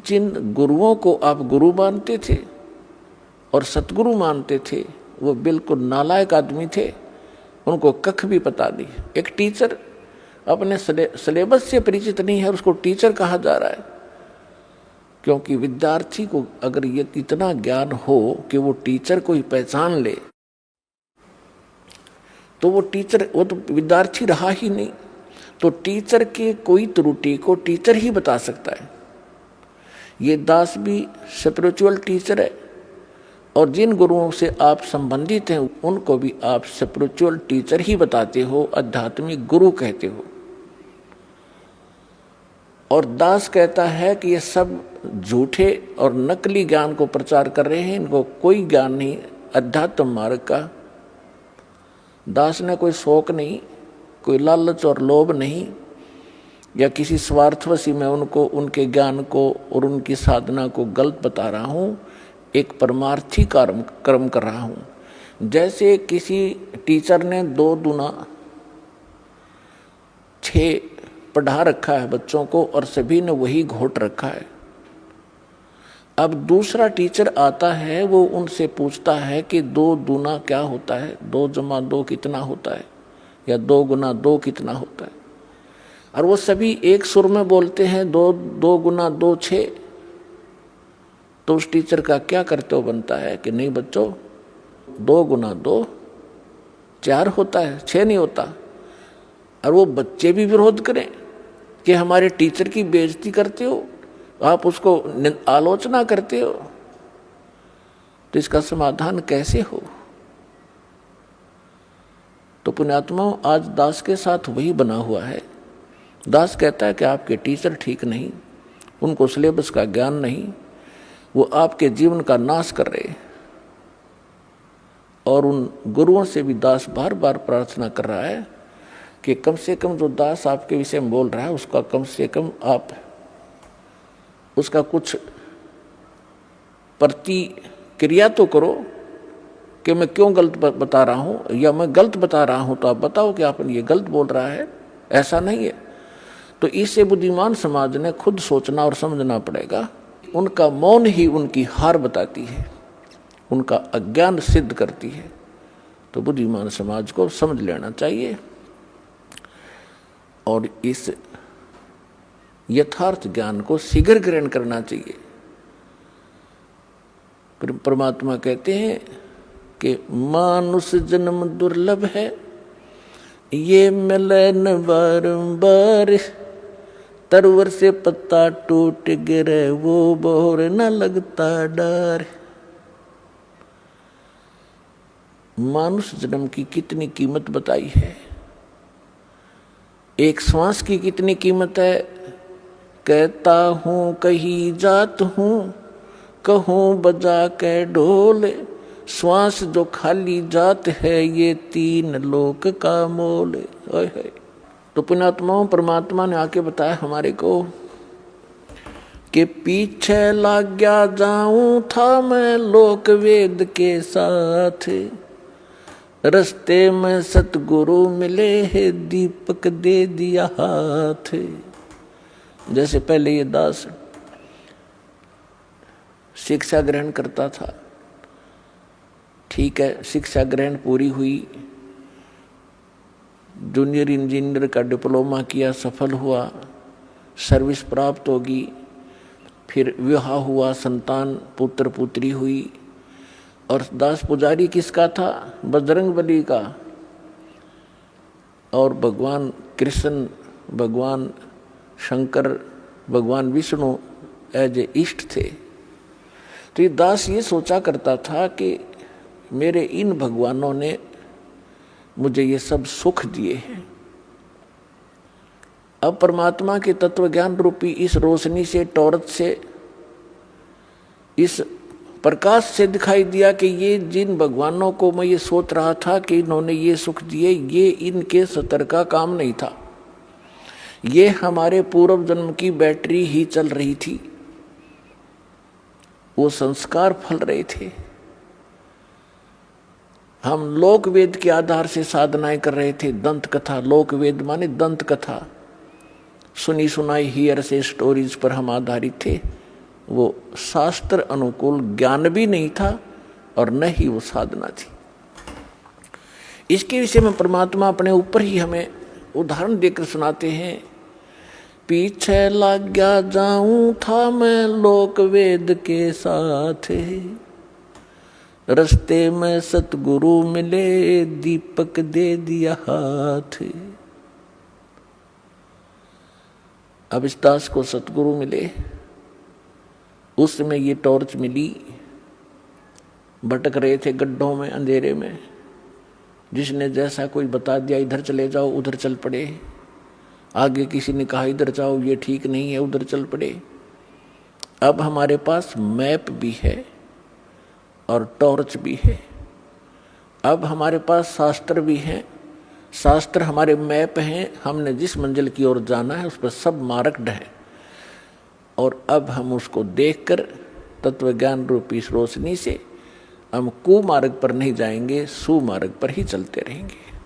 जिन गुरुओं को आप गुरु मानते थे और सतगुरु मानते थे वो बिल्कुल नालायक आदमी थे, उनको कख भी पता नहीं। एक टीचर अपने सिलेबस से परिचित नहीं है, उसको टीचर कहा जा रहा है, क्योंकि विद्यार्थी को अगर ये इतना ज्ञान हो कि वो टीचर को ही पहचान ले तो वो टीचर, वो तो विद्यार्थी रहा ही नहीं। तो टीचर के कोई त्रुटि को टीचर ही बता सकता है। ये दास भी स्पिरिचुअल टीचर है, और जिन गुरुओं से आप संबंधित हैं उनको भी आप स्पिरिचुअल टीचर ही बताते हो, आध्यात्मिक गुरु कहते हो। और दास कहता है कि ये सब झूठे और नकली ज्ञान को प्रचार कर रहे हैं, इनको कोई ज्ञान नहीं अध्यात्म मार्ग का। दास ने कोई शौक नहीं, कोई लालच और लोभ नहीं, या किसी स्वार्थवशी में उनको, उनके ज्ञान को और उनकी साधना को गलत बता रहा हूँ। एक परमार्थी कर्म कर रहा हूँ। जैसे किसी टीचर ने 2 दूना 6 पढ़ा रखा है बच्चों को और सभी ने वही घोट रखा है। अब दूसरा टीचर आता है, वो उनसे पूछता है कि 2 दूना क्या होता है, 2 जमा 2 कितना होता है, या 2 गुना 2 कितना होता है। और वो सभी एक सुर में बोलते हैं 2 गुना 2 6। तो उस टीचर का क्या कर्तव्य बनता है कि नहीं बच्चों, 2 गुना 2 4 होता है, 6 नहीं होता। और वो बच्चे भी विरोध करें कि हमारे टीचर की बेइज्जती करते हो, आप उसको आलोचना करते हो, तो इसका समाधान कैसे हो। तो पुण्यात्माओं, आज दास के साथ वही बना हुआ है। दास कहता है कि आपके टीचर ठीक नहीं, उनको सिलेबस का ज्ञान नहीं, वो आपके जीवन का नाश कर रहे। और उन गुरुओं से भी दास बार बार प्रार्थना कर रहा है कि कम से कम जो दास आपके विषय में बोल रहा है उसका कम से कम आप उसका कुछ प्रतिक्रिया तो करो कि मैं क्यों गलत बता रहा हूँ, या मैं गलत बता रहा हूँ तो आप बताओ कि आपने ये गलत बोल रहा है, ऐसा नहीं है। तो इससे बुद्धिमान समाज ने खुद सोचना और समझना पड़ेगा। उनका मौन ही उनकी हार बताती है, उनका अज्ञान सिद्ध करती है। तो बुद्धिमान समाज को समझ लेना चाहिए और इस यथार्थ ज्ञान को शीघ्र ग्रहण करना चाहिए। परमात्मा कहते हैं कि मानुष जन्म दुर्लभ है, ये मिले न बारंबार, तरवर से पत्ता टूट गिरे वो बोर न लगता डर। मानुष जन्म की कितनी कीमत बताई है, एक श्वास की कितनी कीमत है। कहता हूँ कहीं जात हूँ, कहूँ बजा के ढोल, श्वास जो खाली जात है ये 3 लोक का मोल। है। तो पुण्यात्माओं, परमात्मा ने आके बताया हमारे को कि पीछे लग गया जाऊं था मैं लोक वेद के साथ, रस्ते में सतगुरु मिले है दीपक दे दिया हाथ। जैसे पहले ये दास शिक्षा ग्रहण करता था, ठीक है, शिक्षा ग्रहण पूरी हुई, जूनियर इंजीनियर का डिप्लोमा किया, सफल हुआ, सर्विस प्राप्त होगी, फिर विवाह हुआ, संतान पुत्र पुत्री हुई। और दास पुजारी किसका था? बजरंगबली का। और भगवान कृष्ण, भगवान शंकर, भगवान विष्णु एज ए इष्ट थे। तो ये दास ये सोचा करता था कि मेरे इन भगवानों ने मुझे ये सब सुख दिए हैं। अब परमात्मा के तत्व ज्ञान रूपी इस रोशनी से, टॉर्च से, इस प्रकाश से दिखाई दिया कि ये जिन भगवानों को मैं ये सोच रहा था कि इन्होंने ये सुख दिए, ये इनके सतर का काम नहीं था, ये हमारे पूर्व जन्म की बैटरी ही चल रही थी, वो संस्कार फल रहे थे। हम लोक वेद के आधार से साधनाएं कर रहे थे, दंत कथा, लोक वेद माने दंत कथा, सुनी सुनाई हियर से स्टोरीज पर हम आधारित थे। वो शास्त्र अनुकूल ज्ञान भी नहीं था और न ही वो साधना थी। इसके विषय में परमात्मा अपने ऊपर ही हमें उदाहरण देकर सुनाते हैं। पीछे लग गया जाऊं था मैं लोक वेद के साथ, रस्ते में सतगुरु मिले दीपक दे दिया हाथ। अब इस दास को सतगुरु मिले, उस समय ये टॉर्च मिली। भटक रहे थे गड्ढों में, अंधेरे में, जिसने जैसा कोई बता दिया इधर चले जाओ उधर चल पड़े। आगे किसी ने कहा इधर जाओ ये ठीक नहीं है, उधर चल पड़े। अब हमारे पास मैप भी है और टॉर्च भी है। अब हमारे पास शास्त्र भी है, शास्त्र हमारे मैप हैं। हमने जिस मंजिल की ओर जाना है उस पर सब मार्क्ड है। और अब हम उसको देखकर तत्व ज्ञान रूपी इस रोशनी से हम कुमार्ग पर नहीं जाएंगे, सुमार्ग पर ही चलते रहेंगे।